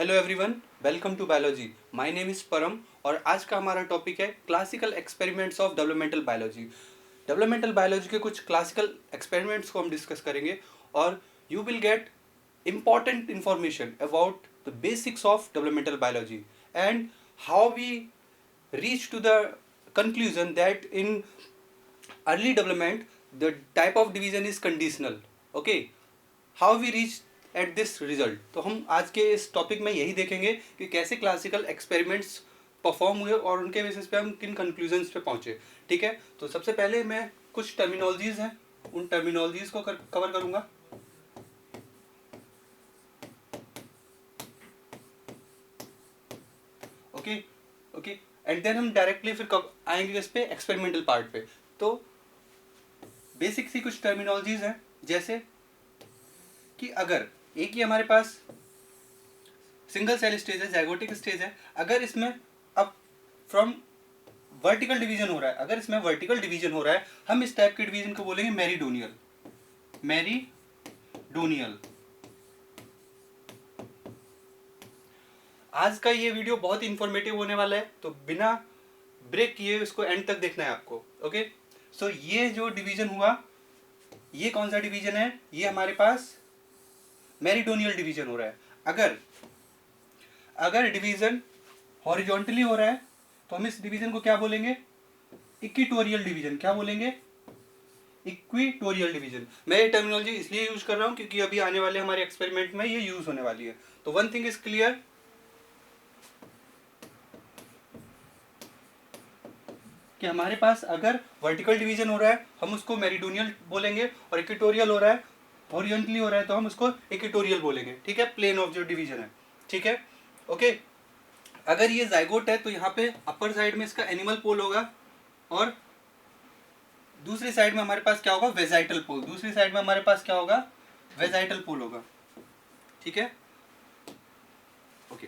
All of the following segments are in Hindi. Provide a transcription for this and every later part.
Hello everyone, welcome to biology. My name is Param और आज का हमारा टॉपिक है classical experiments of developmental biology. Developmental biology के कुछ क्लासिकल एक्सपेरिमेंट्स को हम डिस्कस करेंगे और you will get important information about the basics of developmental biology and how we reach to the conclusion that in early development the type of division is conditional. Okay, how we reach at this result. तो हम आज के इस टॉपिक में यही देखेंगे कि कैसे क्लासिकल एक्सपेरिमेंट्स परफॉर्म हुए और उनके बेसिस पे हम किन कंक्लूजन्स पे पहुंचे। ठीक है, तो सबसे पहले मैं कुछ टर्मिनोलॉजीज हैं उन टर्मिनोलॉजीज को कवर करूंगा। ओके ओके, एंड देन हम डायरेक्टली फिर आएंगे इस पे एक्सपेरिमेंटल पार्ट पे। तो बेसिक सी कुछ टर्मिनोलॉजीज हैं, जैसे कि अगर एक ही हमारे पास सिंगल सेल स्टेज है, ज़ाइगोटिक स्टेज है, अगर इसमें अब फ्रॉम वर्टिकल डिवीजन हो रहा है, अगर इसमें वर्टिकल डिवीजन हो रहा है, हम इस टाइप के डिवीजन को बोलेंगे मेरीडोनियल। मेरीडोनियल। आज का ये वीडियो बहुत इंफॉर्मेटिव होने वाला है, तो बिना ब्रेक किए इसको एंड तक देखना है आपको। ओके, सो ये जो डिवीजन हुआ, ये कौन सा डिवीजन है? ये हमारे पास मेरीडोनियल डिवीजन हो रहा है। अगर डिवीजन हॉरिजॉन्टली हो रहा है तो हम इस डिवीजन को क्या बोलेंगे? Equatorial division. क्या बोलेंगे? Equatorial division. मैं ये टर्मिनोलॉजी इसलिए यूज कर रहा हूं क्योंकि अभी आने वाले हमारे एक्सपेरिमेंट में ये यूज होने वाली है। तो वन थिंग इज क्लियर कि हमारे पास अगर वर्टिकल डिवीजन हो रहा है हम उसको मेरीडोनियल बोलेंगे, और इक्विटोरियल हो रहा है, हॉरिजॉन्टली हो रहा है, तो हम उसको इक्विटोरियल बोलेंगे। ठीक है, प्लेन ऑफ जो डिवीजन है। ठीक है, ओके। अगर ये जाइगोट है तो यहाँ पे अपर साइड में इसका एनिमल पोल होगा और दूसरी साइड में हमारे पास क्या होगा? वेजाइटल पोल। दूसरी साइड में हमारे पास क्या होगा? वेजाइटल पोल होगा। ठीक है, ओके।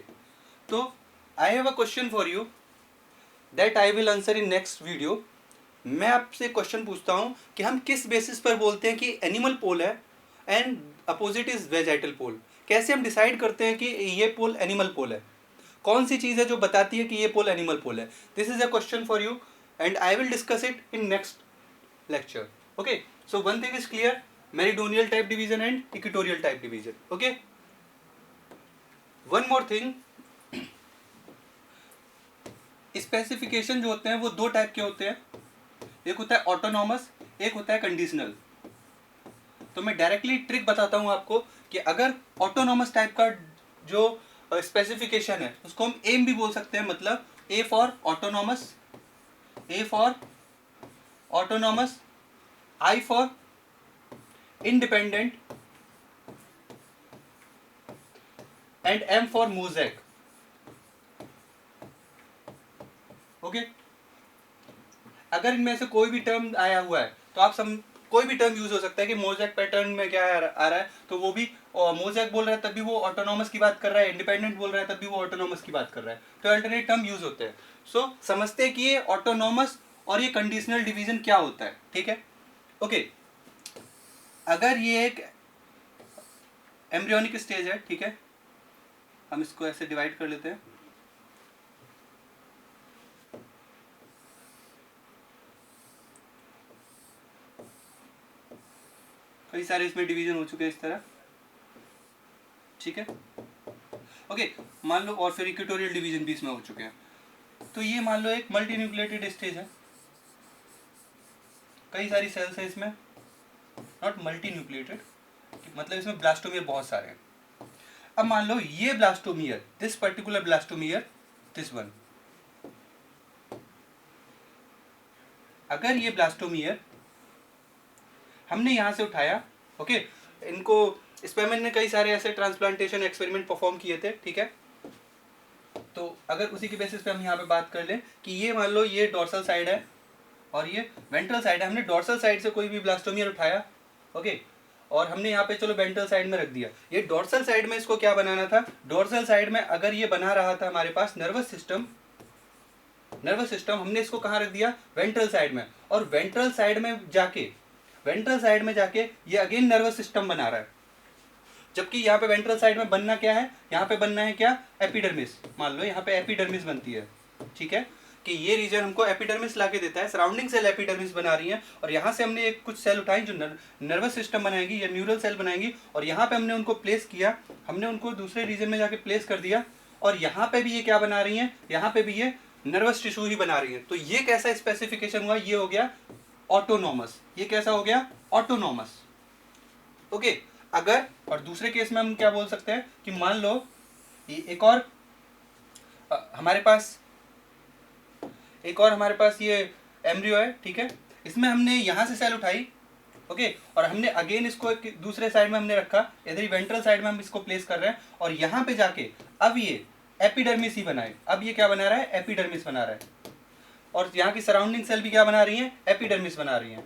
तो I have a question for you that I will answer in next video. मैं आपसे क्वेश्चन पूछता हूं कि हम किस बेसिस पर बोलते हैं कि एनिमल पोल है एंड अपोजिट इज वेजाइटल पोल। कैसे हम डिसाइड करते हैं कि ये पोल एनिमल पोल है? कौन सी चीज़ है जो बताती है कि ये पोल एनिमल पोल है? This is a question for you and I will discuss it in next lecture. Okay, so one thing is clear, meridional type division and equatorial type division. Okay, one more thing, specification जो होते हैं वो दो टाइप के होते हैं। एक होता है ऑटोनॉमस, एक होता है कंडीशनल। तो मैं डायरेक्टली ट्रिक बताता हूं आपको कि अगर ऑटोनॉमस टाइप का जो स्पेसिफिकेशन है उसको हम एम भी बोल सकते हैं, मतलब A for autonomous, A for autonomous, I for independent and M for mosaic. Okay, अगर इनमें से कोई भी टर्म आया हुआ है तो आप सब कोई भी टर्म यूज हो सकता है कि मोज़ेक पैटर्न में क्या आ रहा है, तो वो भी मोज़ेक बोल रहा है तब भी वो ऑटोनॉमस की बात कर रहा है, इंडिपेंडेंट बोल रहा है तब भी वो ऑटोनॉमस की बात कर रहा है। तो अल्टरनेट टर्म यूज होते हैं। सो समझते हैं कि ये ऑटोनॉमस और ये कंडीशनल डिवीजन क्या होता है। ठीक है, ओके। अगर ये एक एम्ब्रियोनिक स्टेज है, ठीक है, हम इसको ऐसे डिवाइड कर लेते हैं। कई सारे इसमें डिवीजन हो चुके हैं इस तरह। ठीक है, ओके, मान लो, और फिर इक्वेटोरियल डिवीजन भी इसमें हो चुके हैं। तो ये मान लो एक मल्टी न्यूक्लिएटेड स्टेज है, कई सारी सेल्स है इसमें, नॉट मल्टी न्यूक्लिएटेड, मतलब इसमें ब्लास्टोमियर बहुत सारे हैं। अब मान लो ये blastomere, this particular blastomere, this one, अगर ये ब्लास्टोमियर हमने यहां से उठाया, ओके, इनको स्पेमन ने कई सारे ऐसे ट्रांसप्लांटेशन एक्सपेरिमेंट परफॉर्म किए थे। ठीक है, तो अगर उसी के बेसिस पे हम यहाँ पे बात कर लें कि ये मान लो ये डोर्सल साइड है और ये वेंट्रल साइड है, हमने डोर्सल साइड से कोई भी ब्लास्टोमियर उठाया, ओके, और हमने यहाँ पे चलो वेंट्रल साइड में रख दिया। ये डोर्सल साइड में इसको क्या बनाना था? डोर्सल साइड में अगर ये बना रहा था हमारे पास नर्वस सिस्टम, हमने इसको कहाँ रख दिया? वेंट्रल साइड में। और वेंट्रल साइड में जाके ये अगेन नर्वस सिस्टम बना रहा है। जबकि यहाँ पे वेंट्रल साइड में बनना क्या है, यहाँ पे बनना है क्या, एपिडर्मिस। मान लो यहाँ पे एपिडर्मिस बनती है, ठीक है, कि ये रीजन हमको एपिडर्मिस ला के देता है, सराउंडिंग सेल एपिडर्मिस बना रही है, और यहाँ से हमने एक कुछ सेल उठाई जो नर्वस सिस्टम बनाएगी या न्यूरल सेल बनाएंगी, और यहाँ पे हमने उनको प्लेस किया, हमने उनको दूसरे रीजन में जाके प्लेस कर दिया, और यहाँ पे भी ये क्या बना रही है, यहाँ पे भी ये नर्वस टिश्यू ही बना रही है। तो ये कैसा स्पेसिफिकेशन हुआ, ये हो गया ऑटोनॉमस। ये कैसा हो गया, ऑटोनॉमस। ओके, अगर और दूसरे केस में हम क्या बोल सकते हैं कि मान लो एक और हमारे पास ये एम्ब्रियो है, ठीक है, इसमें हमने यहाँ से सेल उठाई, ओके, और हमने अगेन इसको दूसरे साइड में हमने रखा, इधर वेंट्रल साइड में हम इसको प्लेस कर रहे हैं, और यहाँ पे जाके अब ये एपिडर्मिस ही बनाए। अब ये क्या बना रहा है, एपिडर्मिस बना रहा है, और यहाँ की सराउंडिंग सेल भी क्या बना रही है, एपिडर्मिस बना रही है।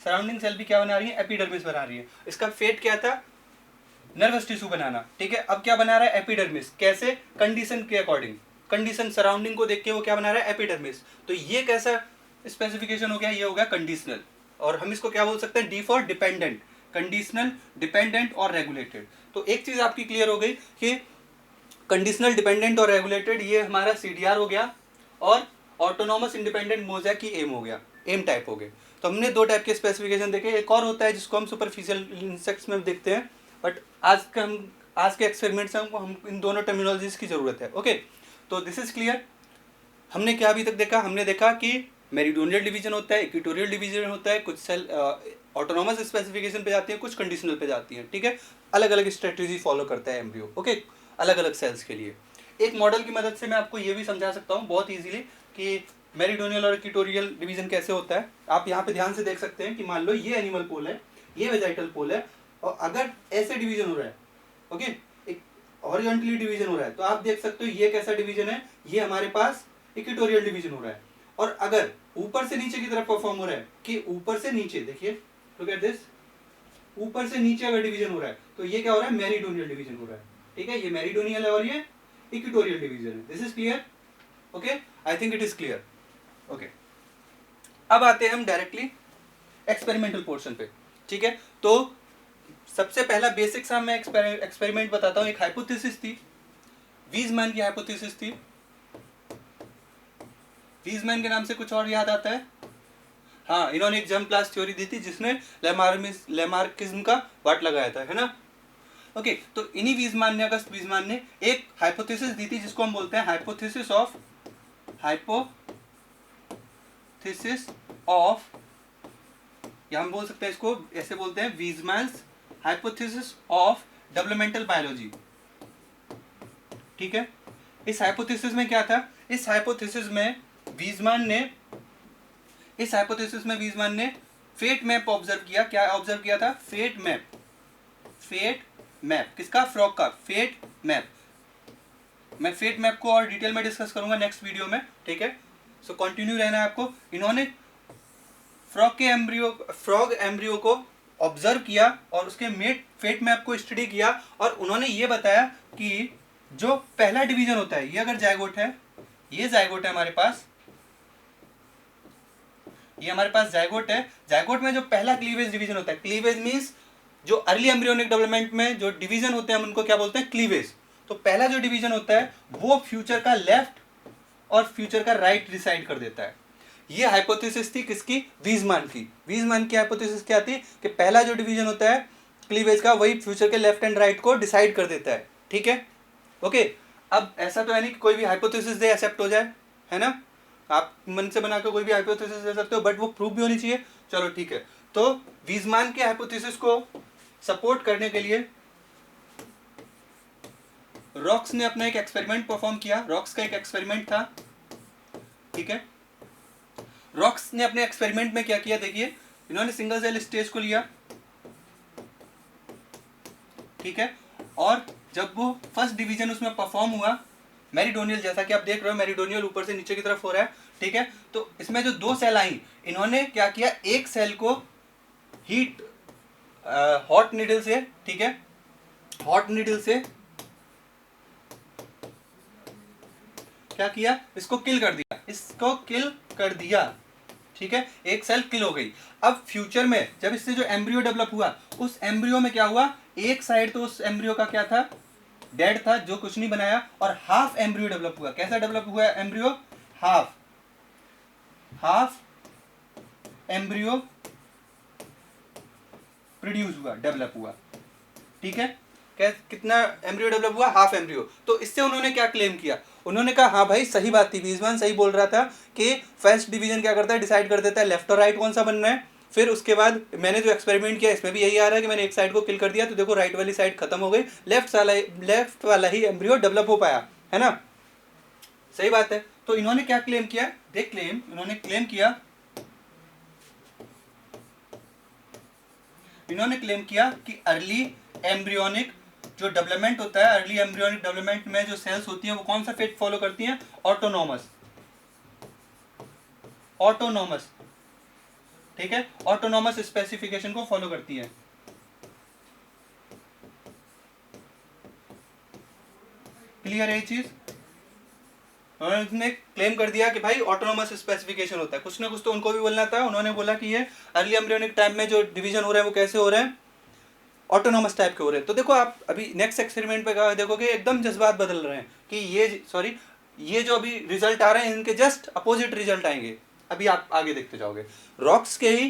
सराउंडिंग सेल भी क्या बना रही है, एपिडर्मिस बना रही है। इसका फेट क्या था, नर्वस टिश्यू बनाना, ठीक है। अब क्या बना रहा है, एपिडर्मिस। कैसे, कंडीशन के अकॉर्डिंग, कंडीशन सराउंडिंग को देख के वो क्या बना रहा है, एपिडर्मिस। तो ये कैसा स्पेसिफिकेशन हो गया, ये हो गया कंडीशनल, और हम इसको क्या बोल सकते हैं, D for dependent, conditional, dependent और रेगुलेटेड। तो एक चीज आपकी क्लियर हो गई कि कंडीशनल, डिपेंडेंट और रेगुलेटेड ये हमारा सीडीआर हो गया, और ऑटोनॉमस इंडिपेंडेंट मोज़ेक की एम हो गया, एम टाइप हो गए। तो हमने दो टाइप के स्पेसिफिकेशन देखे। एक और होता है जिसको हम सुपरफिशियल इंसेक्ट्स में देखते हैं, बट आज के एक्सपेरिमेंट्स में हम इन दोनों टर्मिनोलॉजीज की जरूरत है। ओके, तो दिस इज क्लियर। हमने क्या अभी तक देखा, हमने देखा कि मेरिडोनियल डिवीजन होता है, इक्वेटोरियल डिवीजन होता है, कुछ सेल ऑटोनॉमस स्पेसिफिकेशन पे जाती है, कुछ कंडीशनल पे जाती हैं, ठीक है। अलग अलग स्ट्रेटेजी फॉलो करता है एम्ब्रियो, ओके, अलग अलग सेल्स के लिए। एक मॉडल की मदद से मैं आपको ये भी समझा सकता हूँ बहुत ईजिली कि मेरिडोनियल और इक्वेटोरियल डिवीजन कैसे होता है। आप यहाँ पे ध्यान से देख सकते हैं कि मान लो ये एनिमल पोल है, ये वेजाइटल पोल है, और अगर ऐसे डिवीजन हो रहा है, ओके, एक हॉरिजॉन्टली डिवीजन हो रहा है, तो आप देख सकते हो ये कैसा डिवीजन है, ये हमारे पास इक्वेटोरियल डिवीजन हो रहा है। और अगर ऊपर से नीचे की तरफ परफॉर्म हो रहा है कि ऊपर से नीचे, देखिए लुक एट दिस, ऊपर से नीचे अगर डिवीजन हो रहा है तो ये क्या हो रहा है, मेरिडोनियल डिवीजन हो रहा है, ठीक है। ये मेरिडोनियल है और ये इक्वेटोरियल डिवीजन है। This is clear, okay, I think it is clear, okay. अब आते हैं हम डायरेक्टली एक्सपेरिमेंटल पोर्शन पे, ठीक है। तो सबसे पहला बेसिक सा मैं एक्सपेरिमेंट बताता हूँ। एक हाइपोथेसिस थी, वीजमैन की हाइपोथेसिस थी। वीजमैन के नाम से कुछ और याद आता है, हाँ, इन्होंने एक जर्म प्लास्ट थ्योरी दी थी जिसने लेमार्किज्म का वाट लगाया था, है ना। ओके, तो इन्हीं वीजमैन ने, अगस्त वीजमैन ने एक हाइपोथेसिस दी थी जिसको हम बोलते हैं हाइपोथेसिस ऑफ, या हम बोल सकते हैं इसको ऐसे बोलते हैं, वीजमैन्स हाइपोथेसिस ऑफ डेवलपमेंटल बायोलॉजी, ठीक है। इस हाइपोथेसिस में क्या था, इस हाइपोथेसिस में वीजमैन ने फेट मैप ऑब्जर्व किया। क्या ऑब्जर्व किया था, फेट मैप किसका, फ्रॉग का फेट मैप। मैं फेट मैप को और डिटेल में डिस्कस करूंगा नेक्स्ट वीडियो में, ठीक है। सो कंटिन्यू रहना है आपको। इन्होंने फ्रॉग एम्ब्रियो को ऑब्जर्व किया और उसके फेट मैप को स्टडी किया, और उन्होंने ये बताया कि जो पहला डिवीजन होता है, ये अगर जायगोट है, ये जायगोट है हमारे पास, ये हमारे पास जायगोट है। जायगोट में जो पहला क्लीवेज डिवीजन होता है, क्लीवेज मींस जो अर्ली एम्ब्रियोनिक डेवलपमेंट में जो डिवीजन होते हैं हम उनको क्या बोलते हैं, क्लीवेज। तो पहला जो डिवीजन होता है वो फ्यूचर का लेफ्ट और फ्यूचर का राइट डिसाइड कर देता है। ये हाइपोथेसिस थी किसकी, वीजमैन की। वीजमैन की हाइपोथेसिस क्या थी कि पहला जो डिवीजन होता है क्लीवेज का, वही फ्यूचर के लेफ्ट एंड राइट को डिसाइड कर देता है, ठीक है, ओके। अब ऐसा तो है नहीं कि कोई भी हाइपोथेसिस दे एक्सेप्ट हो जाए, है ना। आप मन से बनाकर कोई भी हाइपोथेसिस दे सकते हो, बट वो प्रूफ भी होनी चाहिए। चलो ठीक है, तो वीजमैन के हाइपोथेसिस को सपोर्ट करने के लिए रॉक्स ने अपना एक एक्सपेरिमेंट परफॉर्म किया। रॉक्स का एक एक्सपेरिमेंट था, ठीक है। रॉक्स ने अपने एक्सपेरिमेंट में क्या किया, देखिए, इन्होंने सिंगल सेल स्टेज को लिया, ठीक है, और जब वो फर्स्ट डिवीजन उसमें परफॉर्म हुआ, मेरिडोनियल, जैसा कि आप देख रहे हो मेरिडोनियल ऊपर से नीचे की तरफ हो रहा है, ठीक है। तो इसमें जो दो सेल आई, इन्होंने क्या किया, एक सेल को हीट हॉट नीडल से, ठीक है, हॉट नीडल से क्या किया, इसको किल कर दिया, ठीक है, एक सेल किल हो गई। अब फ्यूचर में जब इससे जो एम्ब्रियो डेवलप हुआ, उस एम्ब्रियो में क्या हुआ, एक साइड तो उस एम्ब्रियो का क्या था, डेड था, जो कुछ नहीं बनाया, और हाफ एम्ब्रियो डेवलप हुआ। कैसा डेवलप हुआ एम्ब्रियो, हाफ एम्ब्रियो प्रोड्यूस हुआ, डेवलप हुआ। ठीक है, कितना एम्ब्रियो डेवलप हुआ, हाफ एम्ब्रियो। तो इससे उन्होंने क्या क्लेम किया, उन्होंने कहा हाँ भाई सही बात थी, बीजमान सही बोल रहा था कि फर्स्ट डिवीजन क्या करता है, डिसाइड कर देता है लेफ्ट और राइट कौन सा बनना है। फिर उसके बाद मैंने जो एक्सपेरिमेंट किया इसमें भी यही आ रहा है कि मैंने एक साइड को किल कर दिया, तो देखो राइट वाली साइड खत्म हो गई, लेफ्ट वाला ही एम्ब्रियो डेवलप हो पाया, है ना, सही बात है। तो इन्होंने क्या क्लेम किया, इन्होंने क्लेम किया कि अर्ली एम्ब्रियोनिक जो डेवलपमेंट होता है, अर्ली एम्ब्रियोनिक डेवलपमेंट में जो सेल्स होती हैं वो कौन सा फेट फॉलो करती हैं, ऑटोनॉमस, ठीक है, ऑटोनॉमस स्पेसिफिकेशन को फॉलो करती है। क्लियर है ये चीज, उन्होंने क्लेम कर दिया कि भाई ऑटोनॉमस स्पेसिफिकेशन होता है, कुछ ना कुछ तो उनको भी बोलना था। उन्होंने बोला कि ये अर्ली एम्ब्रियोनिक टाइम में जो डिवीजन हो रहा है वो कैसे हो रहे हैं, ऑटोनॉमस टाइप के हो रहे हैं। तो देखो आप अभी नेक्स्ट एक्सपेरिमेंट पे देखोगे एकदम जज्बात बदल रहे हैं कि ये जो अभी रिजल्ट आ रहे हैं इनके जस्ट अपोजिट रिजल्ट आएंगे, अभी आप आगे देखते जाओगे। रॉक्स के ही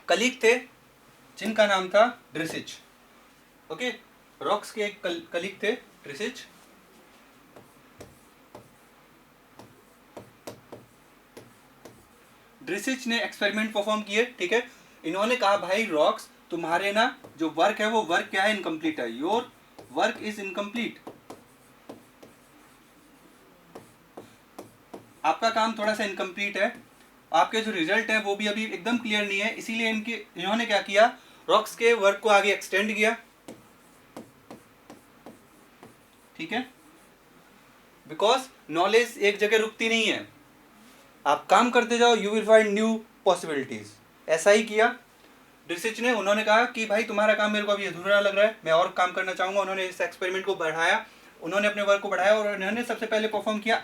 कलीग थे जिनका नाम था ड्रिसिच, ओके, रॉक्स के एक कलीग थे ड्रिसिच, ड्रिसिच ने एक्सपेरिमेंट परफॉर्म किए, ठीक है। इन्होंने कहा भाई रॉक्स तुम्हारे ना जो वर्क है वो वर्क क्या है, इनकम्प्लीट है, योर वर्क इज इनकम्प्लीट, आपका काम थोड़ा सा इनकम्प्लीट है, आपके जो रिजल्ट है वो भी अभी एकदम क्लियर नहीं है। इसीलिए इन्होंने क्या किया, रॉक्स के वर्क को आगे एक्सटेंड किया, ठीक है, बिकॉज नॉलेज एक जगह रुकती नहीं है, आप काम करते जाओ, you will find new possibilities. ऐसा ही किया ड्रिसिच ने, उन्होंने कहा कि भाई तुम्हारा काम मेरे को अभी अधूरा लग रहा है, मैं और काम करना चाहूंगा। उन्होंने इस एक्सपेरिमेंट को बढ़ाया, उन्होंने अपने वर्क को बढ़ाया और उन्होंने सबसे पहले परफॉर्म किया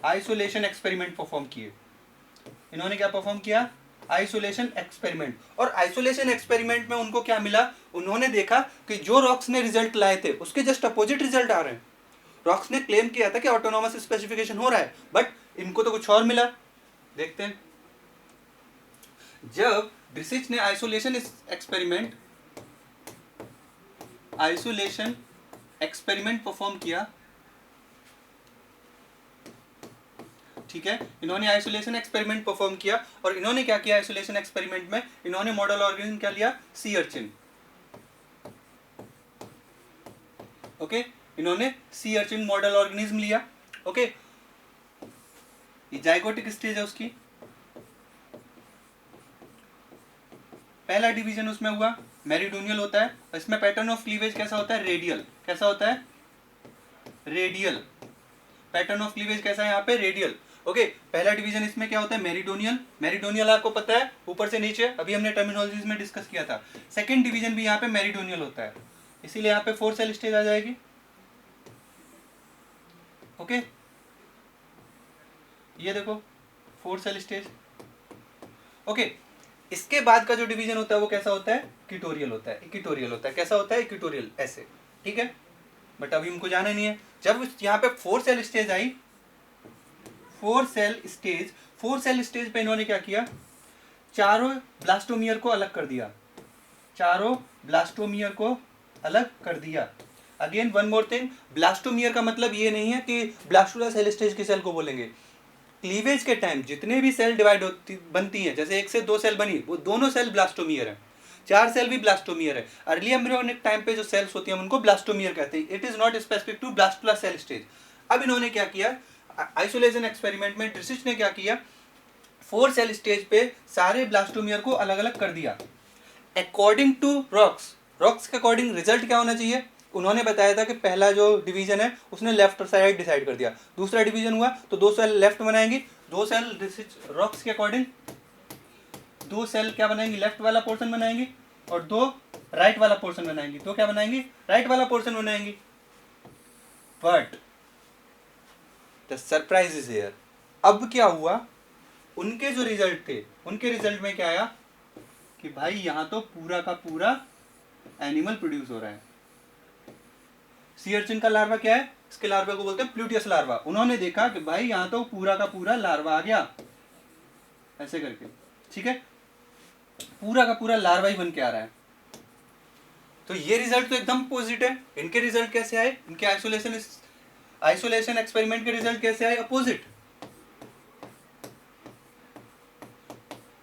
आइसोलेशन एक्सपेरिमेंट परफॉर्म किए। इन्होंने क्या परफॉर्म किया, आइसोलेशन एक्सपेरिमेंट। और आइसोलेशन एक्सपेरिमेंट में उनको क्या मिला, उन्होंने देखा कि जो रॉक्स ने रिजल्ट लाए थे उसके जस्ट अपोजिट रिजल्ट आ रहे हैं। रॉक्स ने क्लेम किया था कि ऑटोनॉमस स्पेसिफिकेशन हो रहा है, बट इनको तो कुछ और मिला। देखते हैं, जब ड्रिसिच ने आइसोलेशन एक्सपेरिमेंट परफॉर्म किया, ठीक है, इन्होंने आइसोलेशन एक्सपेरिमेंट परफॉर्म किया और इन्होंने क्या किया आइसोलेशन एक्सपेरिमेंट में, इन्होंने मॉडल ऑर्गेनिज्म क्या लिया, सी अर्चिन, ओके, इन्होंने सी अर्चिन मॉडल ऑर्गेनिज्म लिया, ओके। ये जाइगोटिक स्टेज है उसकी, पहला डिवीजन उसमें हुआ मेरिडोनियल होता है, इसमें पैटर्न ऑफ क्लीवेज कैसा होता है, रेडियल, कैसा होता है, रेडियल, पैटर्न ऑफ क्लीवेज कैसा है यहाँ पे, रेडियल, ओके। पहला डिवीजन इसमें क्या होता है, मेरिडोनियल आपको पता है ऊपर से नीचे, अभी हमने टर्मिनोलॉजीज में डिस्कस किया था। सेकंड डिवीजन भी यहाँ पे मेरिडोनियल होता है, इसीलिए यहाँ पे 4 सेल स्टेज आ जाएगी, ओके। ये देखो 4 सेल स्टेज, ओके। इसके बाद का जो डिवीजन होता है वो कैसा होता है, इक्वेटोरियल होता है, कैसा होता है, इक्वेटोरियल, ऐसे, ठीक है। बट अभी हमको जाना नहीं है। जब यहाँ पे 4 सेल स्टेज आई, 4 सेल स्टेज पे इन्होंने क्या किया, चारों ब्लास्टोमियर को अलग कर दिया, again one more thing, blastomere का मतलब ये नहीं है कि ब्लास्टुला सेल स्टेज की सेल को बोलेंगे। क्लीवेज के टाइम जितने भी सेल बनती हैं, जैसे 1 से 2 सेल बनी, वो दोनों सेल ब्लास्टोमियर है, 4 सेल भी ब्लास्टोमियर है। अर्ली एम्ब्रियोनिक टाइम पे जो सेल्स होती हैं उनको ब्लास्टोमियर कहते हैं, it is not specific to blastula cell stage. अब इन्होंने क्या किया, आइसोलेशन एक्सपेरिमेंट में ड्रिसिच ने क्या किया, 4 सेल स्टेज पे सारे ब्लास्टोमियर को अलग अलग कर दिया अकॉर्डिंग टू रॉक्स के अकॉर्डिंग। रिजल्ट क्या होना चाहिए, उन्होंने बताया था कि पहला जो डिवीजन है उसने लेफ्ट साइड डिसाइड कर दिया, दूसरा डिवीजन हुआ तो 2 सेल लेफ्ट बनाएंगी, 2 सेल रॉक्स के अकॉर्डिंग 2 सेल क्या बनाएंगी, लेफ्ट वाला पोर्शन बनाएंगी और 2 राइट वाला पोर्शन बनाएंगी, 2 क्या बनाएंगी, राइट वाला पोर्शन बनाएंगी। But the surprise is here, अब क्या हुआ, उनके जो रिजल्ट थे, उनके रिजल्ट में क्या आया कि भाई यहाँ तो पूरा का पूरा एनिमल प्रोड्यूस हो रहा है। सी अर्चिन का लार्वा क्या है, इसके लार्वा को बोलते हैं प्लूटियस लार्वा। उन्होंने देखा कि भाई यहाँ तो पूरा का पूरा लार्वा आ गया, ऐसे करके, ठीक है, पूरा का पूरा लार्वा ही बन के आ रहा है। तो ये रिजल्ट तो एकदम अपोजिट है। इनके रिजल्ट कैसे आए, इनके आइसोलेशन एक्सपेरिमेंट के रिजल्ट कैसे आए, अपोजिट,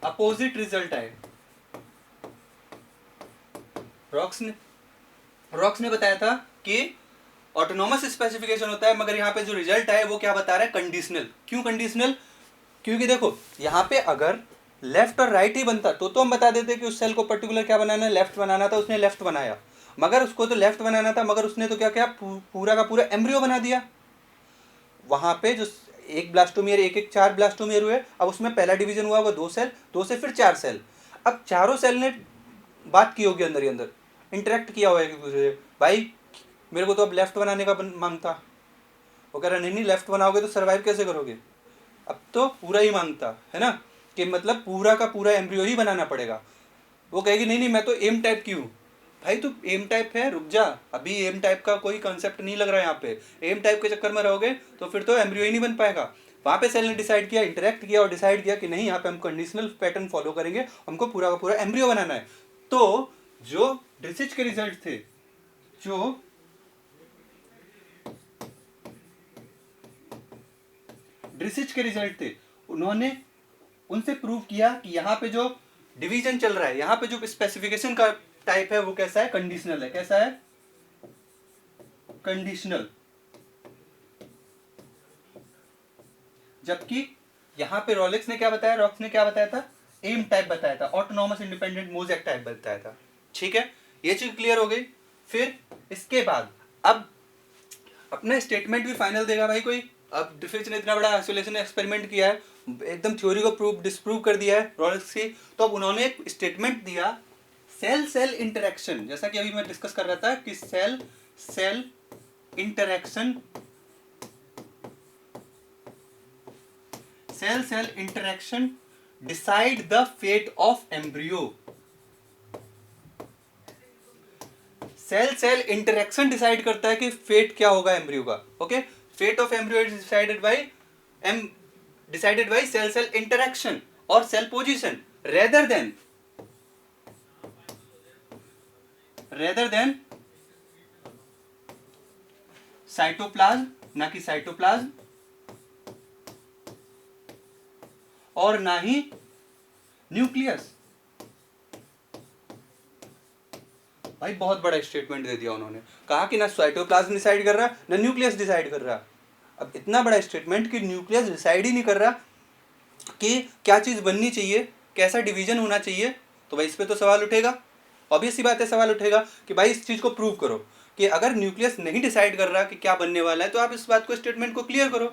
अपोजिट रिजल्ट आए। रॉक्स ने बताया था कि ऑटोनॉमस स्पेसिफिकेशन होता है, मगर यहाँ पे जो रिजल्ट आए वो क्या बता रहा है, कंडीशनल। क्यों कंडीशनल, क्योंकि देखो यहाँ पे अगर लेफ्ट और राइट ही बनता तो हम बता देते कि उस सेल को पर्टिकुलर क्या बनाना है, लेफ्ट बनाना था, उसने लेफ्ट बनाया। मगर उसको तो लेफ्ट बनाना था, मगर उसने तो क्या क्या पूरा का पूरा एम्ब्रियो बना दिया। वहां पे जो एक ब्लास्टोमियर, एक 4 ब्लास्टोमियर हुए, अब उसमें पहला डिवीजन हुआ वो 2 सेल, 2 से फिर 4 सेल। अब चारों सेल ने बात की होगी अंदर ही अंदर, इंटरेक्ट किया हुआ है कि दूसरे, भाई मेरे को तो अब लेफ्ट बनाने का मांगता, वो कह रहा नहीं लेफ्ट बनाओगे तो सर्वाइव कैसे करोगे, अब तो पूरा ही मांगता है ना, कि मतलब पूरा का पूरा एम्ब्रियो ही बनाना पड़ेगा। वो कहेगी नहीं मैं तो एम टाइप की हूँ। भाई तू एम टाइप है, रुक जा, अभी एम टाइप का कोई कंसेप्ट नहीं लग रहा है यहाँ पे। एम टाइप के चक्कर में रहोगे तो फिर तो एम्ब्रियो ही नहीं बन पाएगा। वहाँ पे सेल ने डिसाइड किया, इंटरेक्ट किया और डिसाइड किया कि नहीं यहाँ पे हम कंडीशनल पैटर्न फॉलो करेंगे, हमको पूरा का पूरा एम्ब्रियो बनाना है। तो जो ड्रिसिच के रिजल्ट थे, जो ड्रिसिच के रिजल्ट थे, उन्होंने उनसे प्रूव किया कि यहाँ पे जो डिवीजन चल रहा है, यहाँ पे जो स्पेसिफिकेशन का टाइप है वो कैसा है, कंडीशनल है। कैसा है, कंडीशनल। जबकि यहाँ पे रॉलेक्स ने क्या बताया, रॉक्स ने क्या बताया था, एम टाइप बताया था, ऑटोनॉमस इंडिपेंडेंट मोज़ेक टाइप बताया था। ठीक है, ये चीज क्लियर हो गई। फिर इसके बाद अब अपना स्टेटमेंट भी फाइनल देगा भाई कोई। अब डिफिच ने इतना बड़ा आइसोलेशन एक्सपेरिमेंट किया है, एकदम थ्योरी को प्रूव डिस्प्रूव कर दिया है रॉलेक्स की, तो अब उन्होंने एक स्टेटमेंट दिया, सेल सेल इंटरेक्शन, जैसा कि अभी मैं डिस्कस कर रहा था कि cell cell interaction, cell cell interaction decide the fate of embryo. Cell cell interaction decide करता है कि फेट क्या होगा एम्ब्रियो का। Okay, fate of embryo is decided by cell cell interaction और cell position rather than cytoplasm, ना कि साइटोप्लाज्म और ना ही न्यूक्लियस। भाई बहुत बड़ा स्टेटमेंट दे दिया उन्होंने, कहा कि ना साइटोप्लाज्म डिसाइड कर रहा ना न्यूक्लियस डिसाइड कर रहा। अब इतना बड़ा स्टेटमेंट कि न्यूक्लियस डिसाइड ही नहीं कर रहा कि क्या चीज बननी चाहिए, कैसा डिवीजन होना चाहिए, तो भाई इस पे तो सवाल उठेगा, ऑब्वियस सी बात है सवाल उठेगा कि भाई इस चीज को प्रूव करो कि अगर न्यूक्लियस नहीं डिसाइड कर रहा कि क्या बनने वाला है तो आप इस बात को, स्टेटमेंट को क्लियर करो।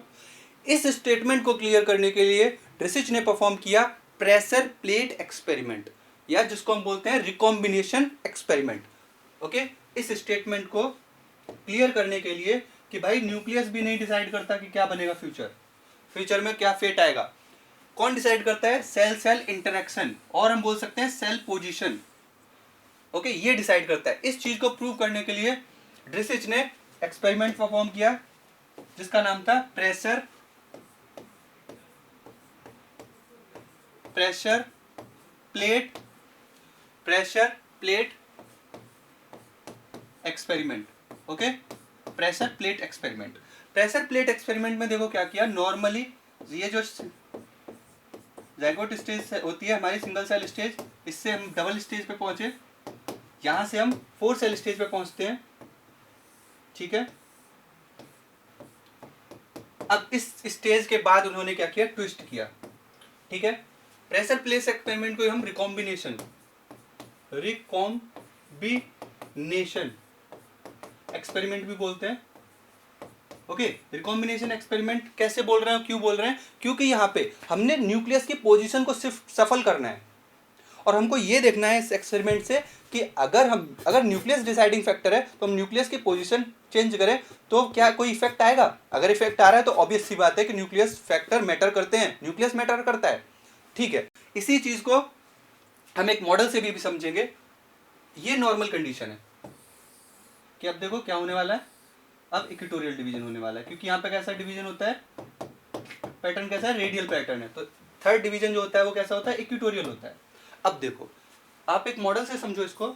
इस स्टेटमेंट को क्लियर करने के लिए ड्रिसिच ने परफॉर्म किया प्रेशर प्लेट एक्सपेरिमेंट, या जिसको हम बोलते हैं रिकॉम्बिनेशन एक्सपेरिमेंट। ओके, इस स्टेटमेंट को क्लियर करने के लिए कि भाई न्यूक्लियस भी नहीं डिसाइड करता कि क्या बनेगा फ्यूचर में क्या फेट आएगा, कौन डिसाइड करता है, सेल सेल इंटरेक्शन, और हम बोल सकते हैं सेल पोजीशन। ओके, ये डिसाइड करता है। इस चीज को प्रूव करने के लिए ड्रिसिच ने एक्सपेरिमेंट परफॉर्म किया जिसका नाम था pressure plate experiment. Okay, pressure plate experiment. Pressure plate experiment में देखो क्या किया, नॉर्मली ये जो ज़ाइगोट स्टेज होती है हमारी सिंगल सेल स्टेज, इससे हम डबल स्टेज पे पहुंचे, यहां से हम 4 सेल स्टेज पे पहुंचते हैं। ठीक है, अब इस स्टेज के बाद उन्होंने क्या किया, ट्विस्ट किया। ठीक है, प्रेशर प्लेट एक्सपेरिमेंट को हम रिकॉम्बिनेशन एक्सपेरिमेंट भी बोलते हैं। ओके, रिकॉम्बिनेशन एक्सपेरिमेंट कैसे बोल रहे हैं, क्यों बोल रहे हैं, क्योंकि यहाँ पे हमने न्यूक्लियस की पोजीशन को सिर्फ सफल करना है और हमको ये देखना है इस एक्सपेरिमेंट से कि अगर न्यूक्लियस डिसाइडिंग फैक्टर है तो हम न्यूक्लियस की पोजीशन चेंज करें तो क्या कोई इफेक्ट आएगा। अगर इफेक्ट आ रहा है तो ऑब्वियस सी बात है कि न्यूक्लियस फैक्टर मैटर करते हैं, न्यूक्लियस मैटर करता है। ठीक है, इसी चीज को हम एक मॉडल से भी समझेंगे। ये नॉर्मल कंडीशन है कि अब देखो क्या होने वाला है, अब इक्वेटोरियल डिवीजन होने वाला है, क्योंकि यहाँ पे कैसा डिवीजन होता है, पैटर्न कैसा है, रेडियल पैटर्न है। तो थर्ड डिवीजन जो होता है वो कैसा होता है, इक्वेटोरियल होता है। अब देखो आप एक मॉडल से समझो इसको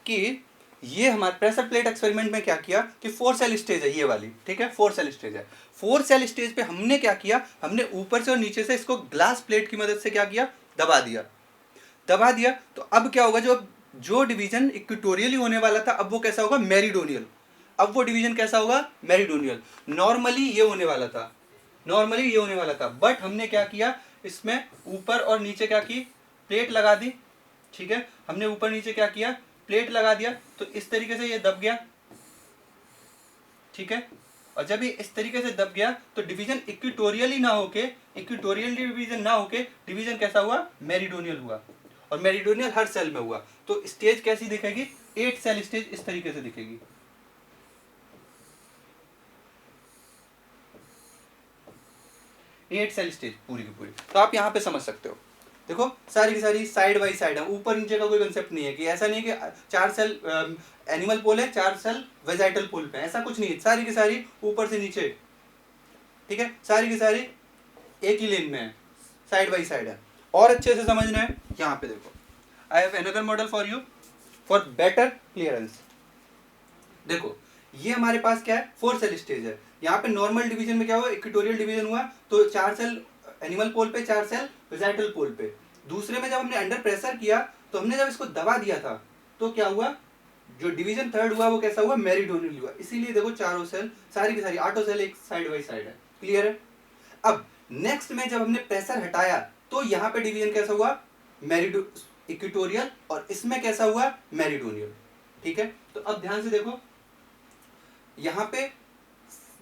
कि ये हमारे प्रेशर प्लेट एक्सपेरिमेंट में क्या किया कि 4 सेल स्टेज है ये वाली, ठीक है, 4 सेल स्टेज है। 4 सेल स्टेज पे हमने क्या किया, हमने ऊपर से और नीचे से इसको ग्लास प्लेट की मदद से क्या किया, दबा दिया। तो अब क्या होगा, जो डिवीजन इक्वेटोरियल होने वाला था अब वो कैसा होगा, मेरीडोनियल। अब वो डिवीजन कैसा होगा, मेरीडोनियल। नॉर्मली ये होने वाला था, बट हमने क्या किया, इसमें ऊपर और नीचे क्या की, प्लेट लगा दी। ठीक है, हमने ऊपर नीचे क्या किया, प्लेट लगा दिया, तो इस तरीके से ये दब गया। ठीक है, और जब ये इस तरीके से दब गया तो डिवीजन इक्वेटोरियल डिवीजन ना होके डिवीजन कैसा हुआ, मेरीडोनियल हुआ। और मेरीडोनियल हर सेल में हुआ, तो स्टेज कैसी दिखेगी, 8 सेल स्टेज इस तरीके से दिखेगी। एट सेल स्टेज पूरी की पूरी। तो आप यहां पे समझ सकते हो, देखो सारी की सारी साइड बाई साइड है, ऊपर नीचे का कोई कंसेप्ट नहीं है कि ऐसा नहीं है कि 4 सेल एनिमल पोल है, 4 सेल वेजाइटल पोल पे, ऐसा कुछ नहीं है। सारी की सारी ऊपर से नीचे, ठीक है, सारी की सारी एक ही लेन में है, साइड बाई साइड है। और अच्छे से समझना है, यहाँ पे देखो, I have another model for you for better clearance. देखो ये हमारे पास क्या है, 4 सेल स्टेज है। यहाँ पे नॉर्मल डिवीजन में क्या हुआ, इक्वेटोरियल डिवीजन हुआ, तो 4 सेल एनिमल पोल पे, 4 सेल वेजाइटल पोल पे। दूसरे में जब हमने अंडर प्रेशर किया तो हमने जब इसको दबा दिया था तो क्या हुआ, जो डिवीजन थर्ड हुआ वो कैसा हुआ, मेरीडोनियल हुआ। इसीलिए देखो चारों सेल सारी की सारी 8 सेल एक साइड बाई साइड है। क्लियर है। अब नेक्स्ट में जब हमने प्रेशर हटाया तो यहाँ पे डिवीजन कैसा हुआ, इक्वेटोरियल, और इसमें कैसा हुआ, मेरीडोनियल। ठीक है, तो अब ध्यान से देखो, यहाँ पे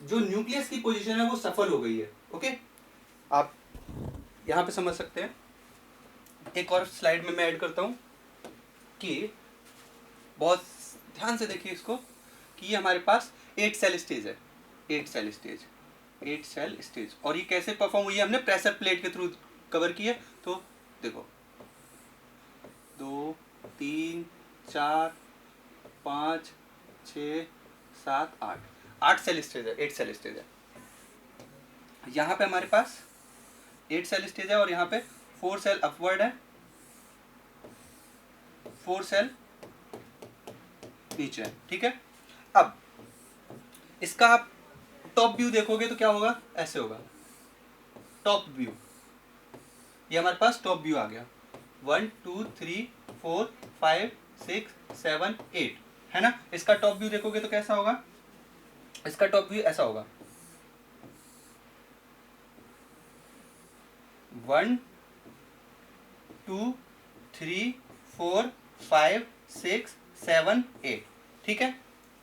जो न्यूक्लियस की पोजीशन है वो सफल हो गई है। ओके, आप यहाँ पे समझ सकते हैं। एक और स्लाइड में मैं ऐड करता हूँ कि बहुत ध्यान से देखिए इसको, कि ये हमारे पास 8 सेल स्टेज है, 8 सेल स्टेज, और ये कैसे परफॉर्म हुई है, हमने प्रेशर प्लेट के थ्रू कवर की है। तो देखो 2 3 4 5 6 7 8 सेल स्टेज है, 8 सेल स्टेज है। यहाँ पे हमारे पास 8 सेल स्टेज है और यहाँ पे 4 सेल अपवर्ड है, 4 सेल नीचे है। ठीक है, अब इसका आप टॉप व्यू देखोगे तो क्या होगा, ऐसे होगा टॉप व्यू। ये हमारे पास टॉप व्यू आ गया, 1 2 3 4 5 6 7 8 है ना। इसका टॉप व्यू देखोगे तो कैसा होगा, इसका टॉप व्यू ऐसा होगा, 1 2 3 4 5 6 7 8। ठीक है,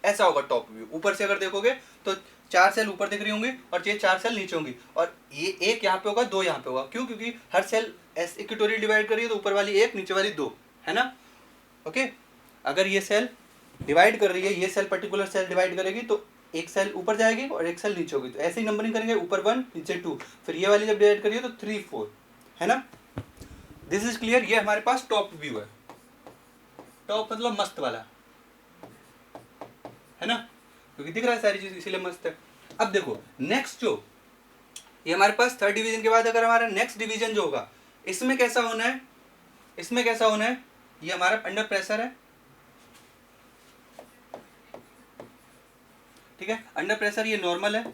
ऐसा होगा टॉप व्यू। ऊपर से अगर देखोगे तो 4 सेल ऊपर दिख रही होंगी और ये 4 सेल नीचे होंगी, और ये एक यहाँ पे होगा, 2 यहाँ पे होगा। क्यों, क्योंकि हर सेल इक्वेटोरियल डिवाइड कर रही है, तो ऊपर वाली 1 नीचे वाली 2 है ना। ओके, अगर ये सेल डिवाइड कर रही है, ये सेल पर्टिकुलर सेल डिवाइड करेगी तो एक सेल ऊपर जाएगी और एक सेल नीचे होगी, तो ऐसे ही नंबरिंग करेंगे, ऊपर 1 नीचे 2, फिर ये वाली जब डिवाइड करिए तो 3 4 है ना। This is clear. ये हमारे पास टॉप व्यू है, टॉप मतलब मस्त वाला है ना, क्योंकि दिख रहा है सारी चीज, इसीलिए मस्त है। अब देखो नेक्स्ट, जो ये हमारे पास थर्ड डिवीजन के बाद अगर हमारा नेक्स्ट डिवीजन जो होगा, इसमें कैसा होना है, इसमें कैसा होना है, ये हमारा अंडर प्रेशर है। ठीक है, अंडर प्रेशर ये नॉर्मल है।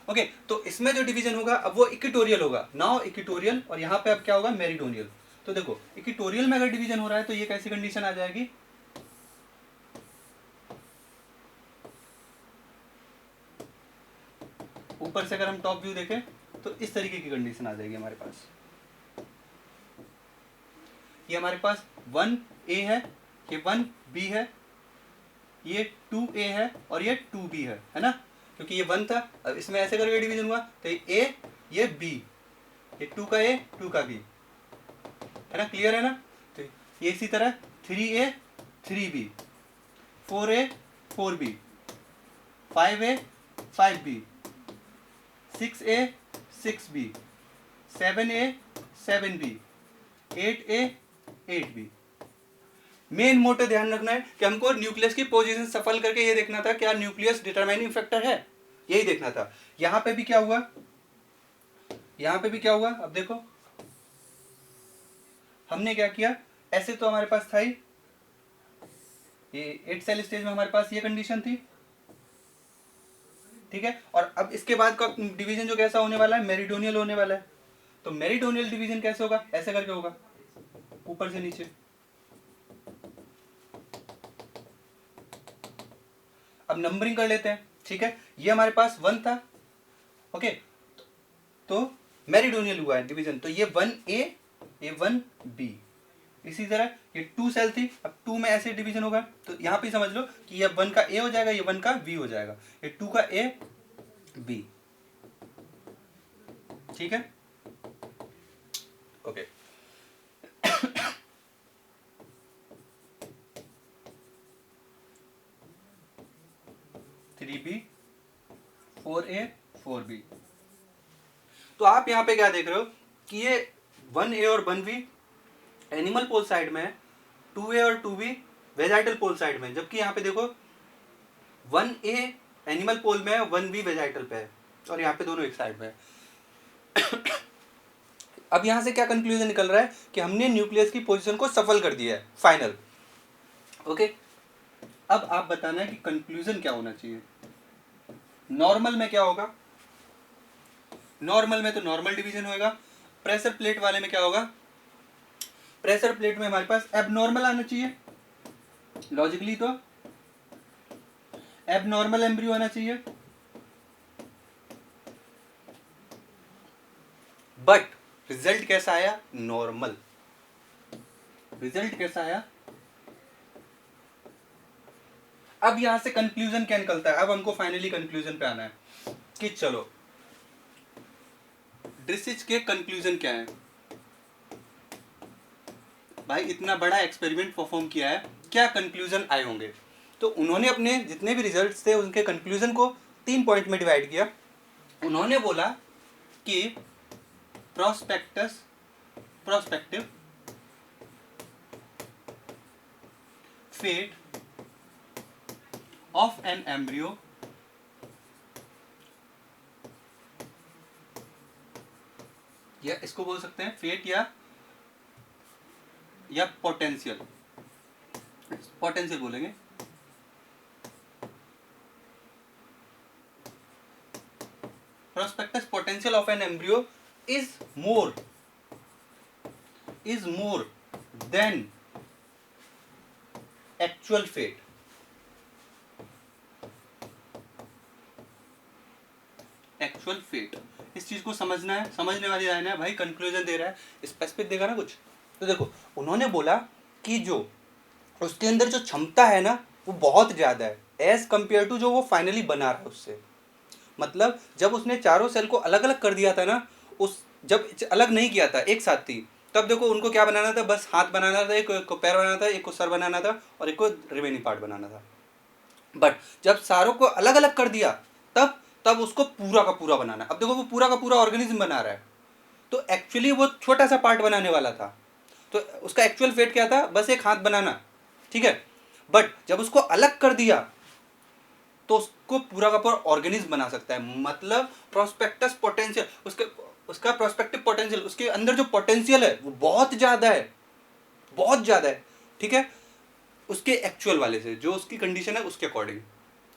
ओके, तो इसमें जो डिवीजन होगा अब वो इक्वेटोरियल होगा, नाउ इक्वेटोरियल, और यहाँ पे अब क्या होगा, मेरीडोनियल। तो देखो इक्वेटोरियल में अगर डिवीजन हो रहा है तो ये कैसी कंडीशन आ जाएगी, ऊपर से अगर हम टॉप व्यू देखें तो इस तरीके की कंडीशन आ जाएगी हमारे पास। ये हमारे पास 1A है, ये 1B है, ये 2A है और ये 2B है ना, क्योंकि ये 1 था। अब इसमें ऐसे करके डिवीजन हुआ तो ये A, ये B, ये 2 का ए 2 का बी, है ना, क्लियर है ना। तो ये इसी तरह 3a 3b, 4a 4b, 5a 5b, 6a 6b, 7a 7b, 8a 8b। Main motto ध्यान रखना है कि हमको न्यूक्लियस की पोजीशन सफल करके ये देखना था क्या न्यूक्लियस डिटरमाइनिंग फैक्टर है, यही देखना था। यहां पे भी क्या हुआ, यहां पे भी क्या हुआ, अब देखो हमने क्या किया, ऐसे तो हमारे पास था ही, ये 8 सेल स्टेज में हमारे पास ये कंडीशन थी, ठीक है। और अब इसके बाद का डिवीजन जो कैसा होने वाला है, मेरिडोनियल होने वाला है। तो मेरिडोनियल डिवीजन कैसे होगा, ऐसे करके होगा, ऊपर से नीचे। अब नंबरिंग कर लेते हैं, ठीक है। ये हमारे पास 1 था, ओके, तो मेरिडोनियल हुआ है डिवीजन, तो ये 1a ये 1b। इसी तरह ये 2 सेल थी, अब 2 में ऐसे डिवीजन होगा, तो यहां पे समझ लो कि ये 1 का a हो जाएगा, ये 1 का b हो जाएगा, ये 2 का a b, ठीक है, ओके। 3b 4a 4b। तो आप यहाँ पे क्या देख रहे हो कि ये 1a और 1b एनिमल पोल साइड में है, 2a और 2b वेजाइटल पोल साइड में, जबकि यहाँ पे देखो 1a एनिमल पोल में है, 1b वेजाइटल पे है, और यहाँ पे दोनों एक साइड में है। अब यहाँ से क्या कंक्लूजन निकल रहा है कि हमने न्यूक्लियस की पोजीशन को सफल कर दिया है, फाइनल, ओके। अब आप बताना है कि कंक्लूजन क्या होना चाहिए। नॉर्मल में क्या होगा, नॉर्मल में तो नॉर्मल डिवीजन होगा। प्रेशर प्लेट वाले में क्या होगा, प्रेशर प्लेट में हमारे पास एबनॉर्मल आना चाहिए, लॉजिकली तो एबनॉर्मल एम्ब्रियो आना चाहिए, बट रिजल्ट कैसा आया, नॉर्मल। रिजल्ट कैसा आया। अब यहां से कंक्लूजन क्या निकलता है, अब हमको फाइनली कंक्लूजन पे आना है कि चलो ड्रिसिच के कंक्लूजन क्या है। भाई इतना बड़ा एक्सपेरिमेंट परफॉर्म किया है, क्या कंक्लूजन आए होंगे। तो उन्होंने अपने जितने भी रिजल्ट्स थे उनके कंक्लूजन को 3 पॉइंट में डिवाइड किया। उन्होंने बोला कि prospective fate of an embryo या इसको बोल सकते हैं फेट या पोटेंशियल बोलेंगे, prospectus potential of an embryo is more than actual fate। Actual fate, इस चीज को समझना है, समझने वाली लाइन है भाई। कंक्लूजन दे रहा है, स्पेसिफिक देगा ना कुछ। तो देखो उन्होंने बोला कि जो उसके अंदर जो क्षमता है ना वो बहुत ज्यादा है एज कंपेयर टू जो वो फाइनली बना रहा है उससे। मतलब जब उसने चारों सेल को अलग अलग कर दिया था ना, उस जब अलग नहीं किया था एक साथ थी, तब देखो उनको क्या बनाना था, बस हाथ बनाना था, एक को पैर बनाना था, एक को सर बनाना था और एक को रिमेनिंग पार्ट बनाना था। बट जब सारों को अलग अलग कर दिया तब उसको पूरा का पूरा बनाना। अब देखो वो पूरा का पूरा ऑर्गेनिज्म बना रहा है, तो एक्चुअली वो छोटा सा पार्ट बनाने वाला था, तो उसका एक्चुअल फेट क्या था, बस एक हाथ बनाना, ठीक है। बट जब उसको अलग कर दिया तो उसको पूरा का पूरा ऑर्गेनिज्म बना सकता है। मतलब प्रोस्पेक्टस पोटेंशियल, उसका प्रोस्पेक्टिव पोटेंशियल, उसके अंदर जो पोटेंशियल है वो बहुत ज्यादा है, बहुत ज्यादा है, ठीक है, उसके एक्चुअल वाले से, जो उसकी कंडीशन है उसके अकॉर्डिंग।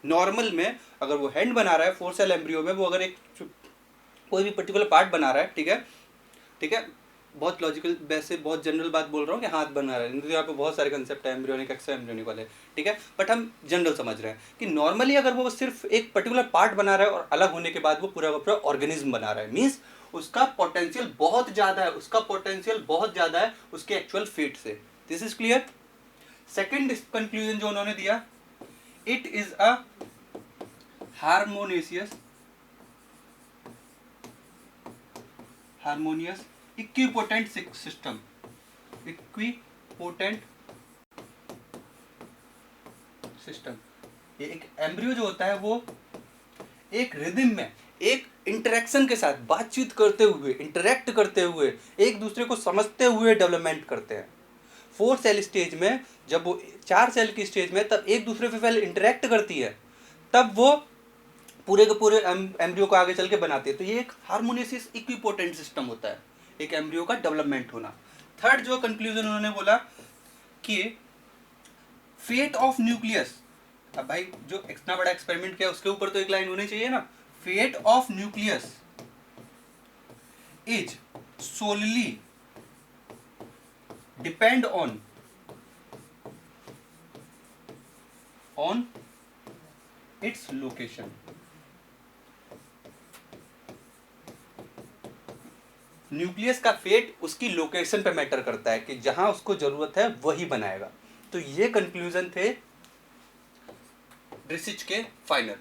नॉर्मल में अगर वो हैंड बना रहा है 4 सेल एम्ब्रियो में, वो अगर एक कोई भी पर्टिकुलर पार्ट बना रहा है, ठीक है, ठीक है, बहुत लॉजिकल, वैसे बहुत जनरल बात बोल रहा हूँ कि हाथ बना रहा है, क्योंकि यहाँ पे बहुत सारे कंसेप्ट है एम्ब्रियोनिक, एक्स्ट्रा एम्ब्रियोनिक वाले, ठीक है, बट हम जनरल समझ रहे हैं कि नॉर्मली अगर वो सिर्फ एक पर्टिकुलर पार्ट बना रहा है और अलग होने के बाद वो पूरा का पूरा ऑर्गेनिज्म बना रहा है, मीन्स उसका पोटेंशियल बहुत ज़्यादा है, उसका पोटेंशियल बहुत ज़्यादा है उसके एक्चुअल फेट से। This is clear. Second conclusion जो उन्होंने दिया, it is a harmonious equipotent system, equipotent system. ये एक एम्ब्रियो जो होता है वो एक रिदम में, एक इंटरेक्शन के साथ बातचीत करते हुए, इंटरेक्ट करते हुए, एक दूसरे को समझते हुए डेवलपमेंट करते हैं। 4 सेल स्टेज में, जब वो 4 सेल की स्टेज में, तब एक दूसरे से पहले इंटरेक्ट करती है, तब वो पूरे के पूरे एम्ब्रियो को आगे चल के बनाती है। तो ये एक हार्मोनियस इक्विपोटेंट सिस्टम होता है, एक एम्ब्रियो का डेवलपमेंट होना। थर्ड जो कंक्लूजन उन्होंने बोला कि फेट ऑफ न्यूक्लियस। अब भाई जो इतना बड़ा एक्सपेरिमेंट किया उसके ऊपर तो एक लाइन होनी चाहिए ना। Fate of nucleus is solely depend on its location. Nucleus का फेट उसकी लोकेशन पे मैटर करता है कि जहां उसको जरूरत है वही बनाएगा। तो ये कंक्लूजन थे ड्रिसिच के फाइनल।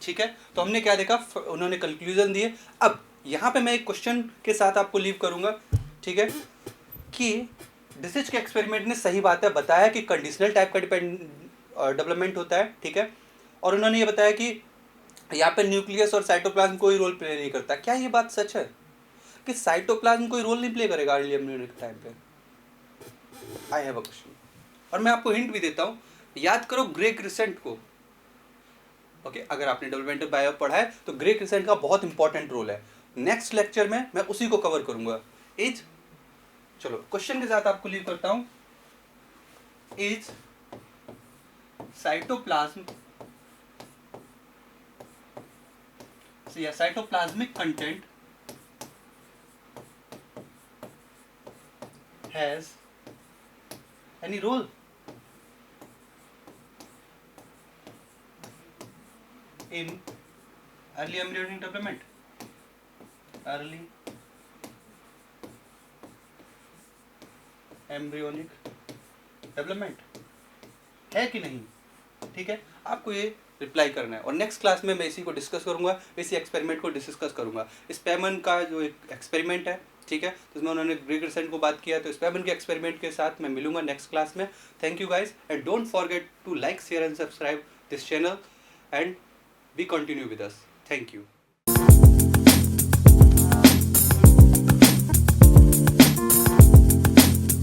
ठीक है, तो हमने क्या देखा, उन्होंने कंक्लूजन दिए। अब यहाँ पे मैं एक क्वेश्चन के साथ आपको लीव करूंगा, ठीक है, कि ड्रिसिच के एक्सपेरिमेंट ने सही बात है बताया कि कंडीशनल टाइप का डेवलपमेंट होता है, ठीक है, और उन्होंने ये बताया कि यहाँ पे न्यूक्लियस और साइटोप्लाज्म कोई रोल प्ले नहीं करता। क्या ये बात सच है कि साइटोप्लाज्म कोई रोल नहीं प्ले करेगा अर्ली एम्ब्रियोनिक टाइम पे? आई हैव अ क्वेश्चन, और मैं आपको हिंट भी देता हूँ, याद करो ग्रे क्रिसेंट को। ओके, अगर आपने डेवलपमेंटल बायो पढ़ा है तो ग्रे क्रिसेंट का बहुत इंपॉर्टेंट रोल है। नेक्स्ट लेक्चर में मैं उसी को कवर करूंगा। इज, चलो क्वेश्चन के साथ आपको लीव करता हूं। इज साइटोप्लाज्म या cytoplasmic content has any role in early embryonic development? Early embryonic development है कि नहीं? ठीक है, आपको ये रिप्लाई करना है, और नेक्स्ट क्लास में मैं इसी को डिस्कस करूंगा, इसी एक्सपेरिमेंट को डिस्कस करूंगा। स्पैमन का जो एक एक्सपेरिमेंट है, ठीक है, तो उसमें उन्होंने ग्रे क्रिसेंट को बात किया, तो स्पैमन के एक्सपेरिमेंट के साथ मैं मिलूंगा नेक्स्ट क्लास में। Thank you guys, and don't forget to like, share and subscribe this channel, and be continue with us. Thank you.